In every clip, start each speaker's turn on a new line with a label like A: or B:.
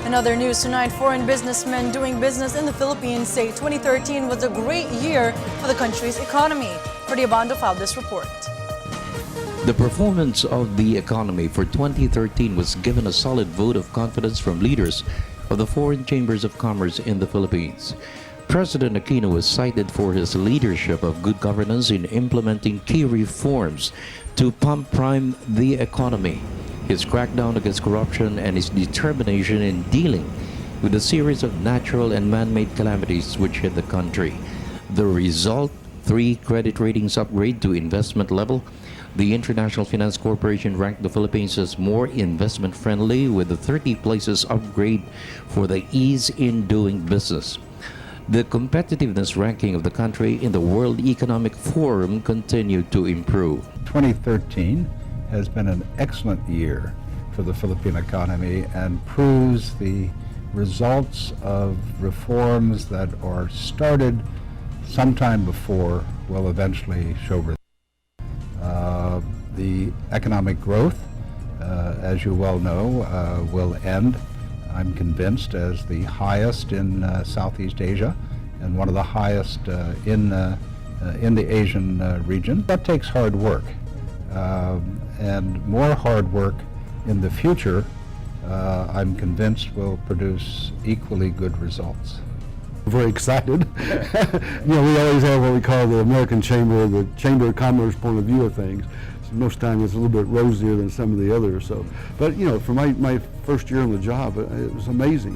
A: In other news tonight, foreign businessmen doing business in the Philippines say 2013 was a great year for the country's economy. Freddie Abando filed this report.
B: The performance of the economy for 2013 was given a solid vote of confidence from leaders of the foreign chambers of commerce in the Philippines. President Aquino was cited for his leadership of good governance in implementing key reforms to pump prime the economy, his crackdown against corruption, and his determination in dealing with a series of natural and man-made calamities which hit the country. The result, 3 credit ratings upgrade to investment level. The International Finance Corporation ranked the Philippines as more investment-friendly with a 30 places upgrade for the ease in doing business. The competitiveness ranking of the country in the World Economic Forum continued to improve.
C: 2013 has been an excellent year for the Philippine economy and proves the results of reforms that are started sometime before will eventually show results. The economic growth, as you well know, will end, I'm convinced, as the highest in Southeast Asia and one of the highest in the Asian region. That takes hard work, and more hard work in the future, I'm convinced, will produce equally good results.
D: Very excited. We always have what we call the American Chamber, the Chamber of Commerce point of view of things. So most times it's a little bit rosier than some of the others. So, but for my first year on the job, it was amazing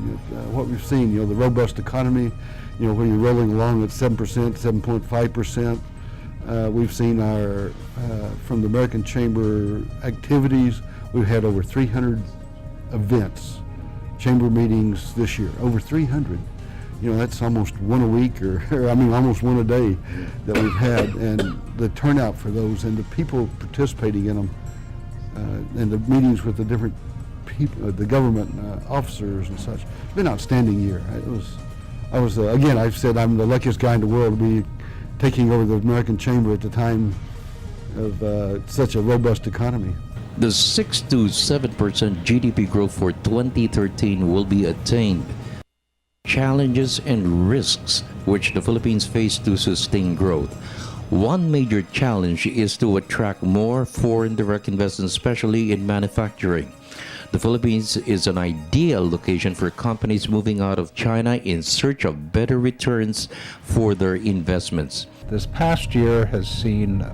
D: what we've seen. The robust economy. When you're rolling along at 7%, 7.5%. We've seen our from the American Chamber activities. We've had over 300 events, chamber meetings this year. Over 300. That's almost one a week, or almost one a day that we've had, and the turnout for those and the people participating in them, and the meetings with the different people, the government officers and such. It's been an outstanding year. Again, I've said I'm the luckiest guy in the world to be taking over the American Chamber at the time of such a robust economy.
B: The 6 to 7% GDP growth for 2013 will be attained. Challenges and risks which the Philippines face to sustain growth. One major challenge is to attract more foreign direct investment, especially in manufacturing. The Philippines is an ideal location for companies moving out of China in search of better returns for their investments.
C: This past year has seen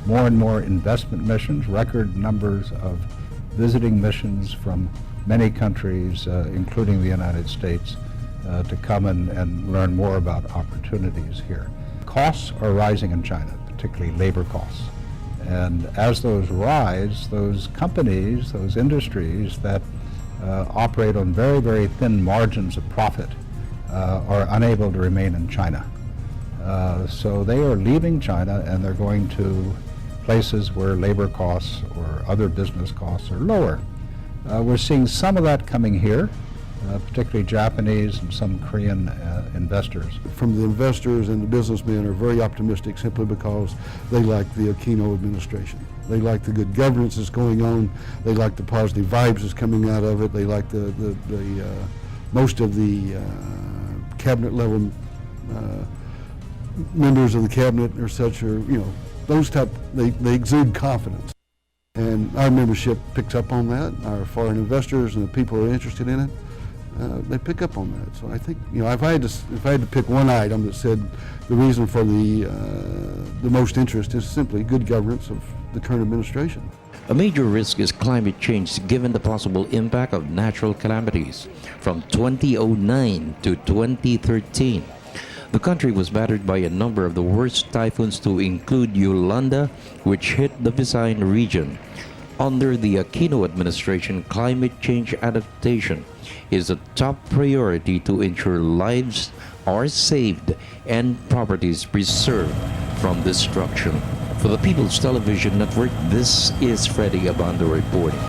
C: more and more investment missions, record numbers of visiting missions from many countries, including the United States, to come and learn more about opportunities here. Costs are rising in China, particularly labor costs. And as those rise, those companies, those industries that operate on very, very thin margins of profit are unable to remain in China. So they are leaving China and they're going to places where labor costs or other business costs are lower. We're seeing some of that coming here. Particularly Japanese and some Korean investors.
D: From the investors and the businessmen are very optimistic simply because they like the Aquino administration. They like the good governance that's going on. They like the positive vibes that's coming out of it. They like the most of the cabinet level members of the cabinet or such are, those type, they exude confidence. And our membership picks up on that. Our foreign investors and the people who are interested in it, they pick up on that. So I think, if I had to pick one item that said the reason for the most interest is simply good governance of the current administration.
B: A major risk is climate change given the possible impact of natural calamities. From 2009 to 2013, the country was battered by a number of the worst typhoons, to include Yolanda, which hit the Visayan region. Under the Aquino administration, climate change adaptation is a top priority to ensure lives are saved and properties preserved from destruction. For the People's Television Network, this is Freddie Abando reporting.